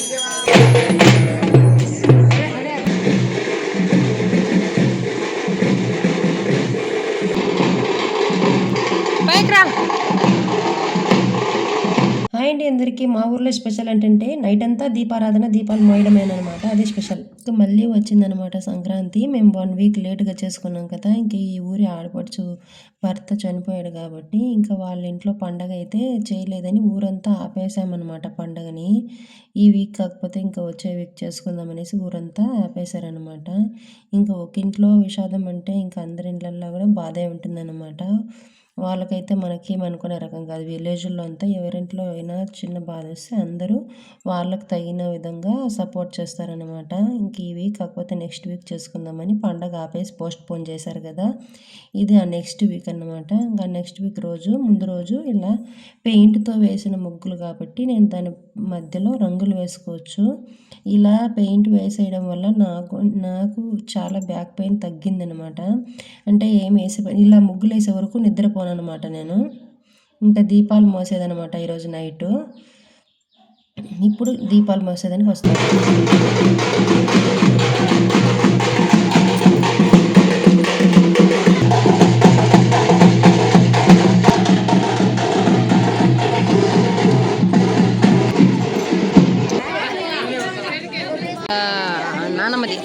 Hi అండి అందరికీ. మా ఊర్లో స్పెషల్ ఏంటంటే నైట్ అంతా దీపారాధన, దీపాలు మోయడమేనమాట. అది స్పెషల్. ఇంకా మళ్ళీ వచ్చిందనమాట సంక్రాంతి. మేము 1 వీక్ లేట్గా చేసుకున్నాం కదా. ఇంక ఈ ఊరి ఆడపడుచు భర్త చనిపోయాడు కాబట్టి ఇంకా వాళ్ళ ఇంట్లో పండగ అయితే చేయలేదని ఊరంతా ఆపేసామన్నమాట పండగని. ఈ వీక్ కాకపోతే ఇంకా వచ్చే వీక్ చేసుకుందాం అనేసి ఊరంతా ఆపేశారనమాట. ఇంకా ఒక ఇంట్లో విషాదం అంటే ఇంకా అందరి ఇండ్లల్లో కూడా బాధే ఉంటుందన్నమాట. వాళ్ళకైతే మనకేమనుకునే రకం కాదు. విలేజుల్లో అంతా ఎవరింట్లో అయినా చిన్న బాధ వస్తే అందరూ వాళ్ళకి తగిన విధంగా సపోర్ట్ చేస్తారనమాట. ఇంక ఈ వీక్ కాకపోతే నెక్స్ట్ వీక్ చేసుకుందామని పండగ ఆపేసి పోస్ట్‌పోన్ చేశారు కదా. ఇది ఆ నెక్స్ట్ వీక్ అన్నమాట. ఇంకా నెక్స్ట్ వీక్ రోజు ముందు రోజు ఇలా పెయింట్‌తో వేసిన ముగ్గులు కాబట్టి నేను దాని మధ్యలో రంగులు వేసుకోవచ్చు. ఇలా పెయింట్ వేసేయడం వల్ల నాకు చాలా బ్యాక్ పెయిన్ తగ్గిందనమాట. అంటే ఇలా ముగ్గులు వేసే వరకు నిద్రపోననమాట నేను. ఇంకా దీపాలు మోసేదనమాట ఈరోజు నైటు. ఇప్పుడు దీపాలు మోసేదానికి వస్తాను. నానమ్మది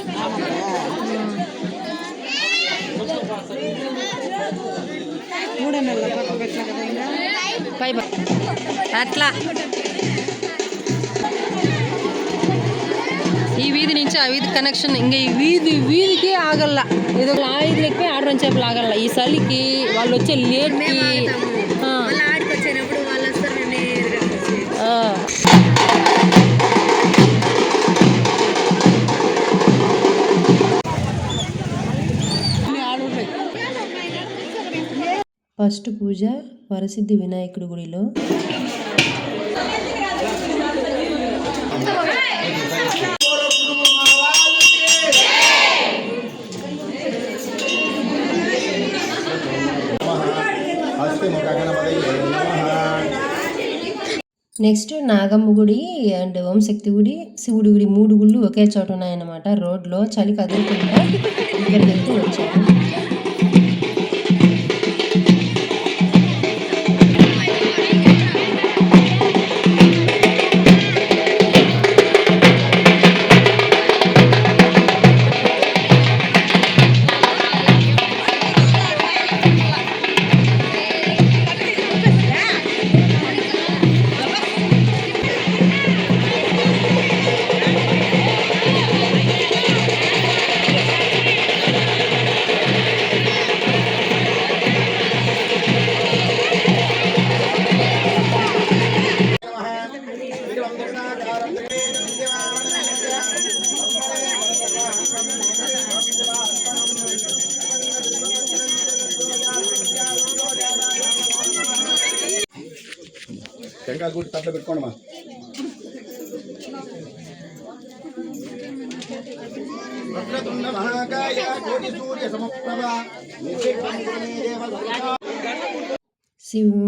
అట్లా ఈ వీధి నుంచి ఆ వీధి కనెక్షన్ ఇంకా ఈ వీధికి ఆగల్ల. ఏదో ఆ వీధికి ఎక్కి ఆర్డర్ అని చెప్పి ఆగల్ల. ఈ చలికి వాళ్ళు వచ్చే లేట్కి ఫస్ట్ పూజ వరసిద్ధి వినాయకుడి గుడిలో. నెక్స్ట్ నాగమ్మ గుడి అండ్ ఓంశక్తి గుడి, శివుడి గుడి 3 గుళ్ళు ఒకే చోట ఉన్నాయన్నమాట. రోడ్లో చలి కదులుకుండా ఇక్కడికి వెళ్తూ వచ్చాను. టెంకాయలు కూడా తట్లో పెట్టుకోండి.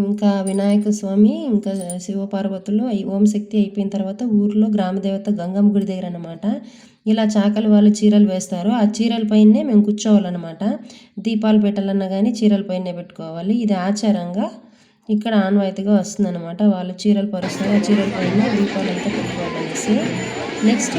ఇంకా వినాయక స్వామి ఇంకా శివపార్వతులు ఓంశక్తి అయిపోయిన తర్వాత ఊర్లో గ్రామదేవత గంగమ్మ గుడి దగ్గర అన్నమాట. ఇలా చాకలి వాళ్ళు చీరలు వేస్తారు. ఆ చీరల పైనే మేము కూర్చోవాలన్నమాట. దీపాలు పెట్టాలన్నా కానీ చీరల పైనే పెట్టుకోవాలి. ఇది ఆచారంగా ఇక్కడ ఆనవాయితీగా వస్తుందన్నమాట. వాళ్ళు చీరలు పరుస్తారు. ఆ చీరల పైన దీపాలు అంతా పెట్టుకోవాలనేసి. నెక్స్ట్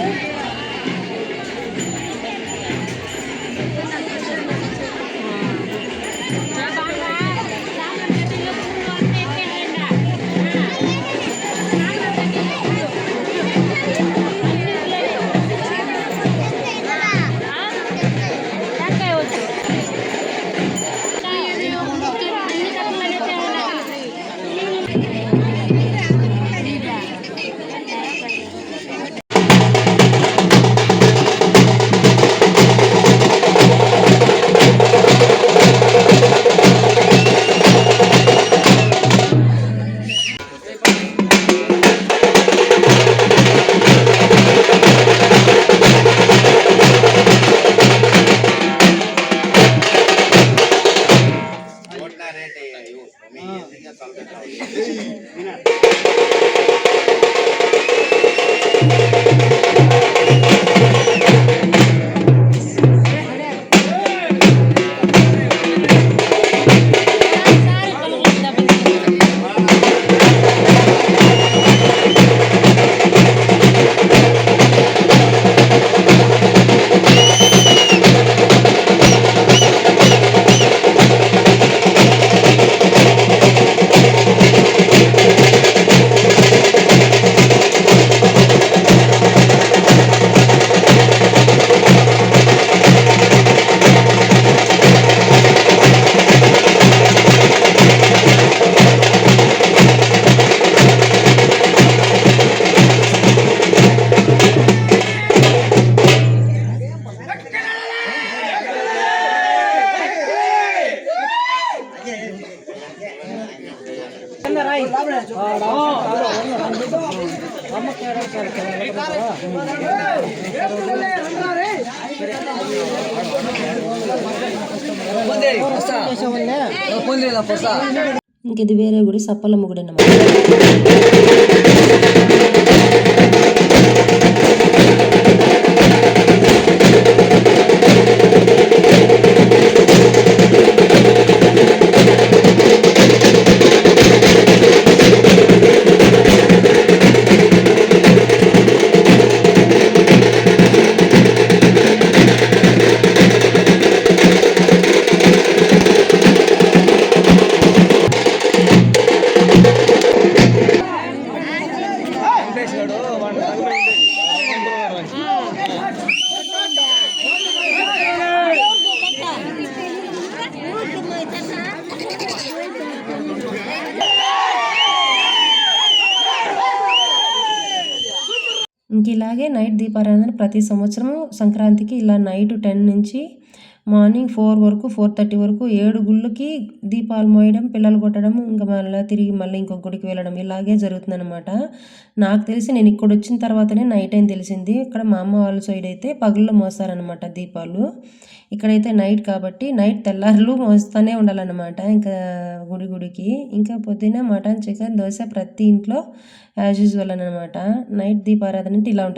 ఇంక ఇది వేరే గుడి, సప్పలమ్మ గుడి అన్నమాట. ఇంక ఇలాగే నైట్ దీపారాధన ప్రతి సంవత్సరం సంక్రాంతికి ఇలా నైట్ 10 నుంచి మార్నింగ్ 4 వరకు 4:30 వరకు 7 గుళ్ళకి దీపాలు మోయడం, పిల్లలు కొట్టడం, ఇంకా మళ్ళీ తిరిగి మళ్ళీ ఇంకొక గుడికి వెళ్ళడం ఇలాగే జరుగుతుందన్నమాట. నాకు తెలిసి నేను ఇక్కడ వచ్చిన తర్వాతనే నైట్ అని తెలిసింది. ఇక్కడ మా అమ్మ వాళ్ళ సైడ్ అయితే పగుల్లో మోస్తారనమాట దీపాలు. ఇక్కడైతే నైట్ కాబట్టి నైట్ తెల్లారులు మోస్తూనే ఉండాలన్నమాట. ఇంకా గుడికి ఇంకా పొద్దున్న మటన్, చికెన్, దోశ ప్రతి ఇంట్లో యాజ్ యూజువల్ అనమాట. నైట్ దీపారాధన అంటే ఇలా ఉంటుంది.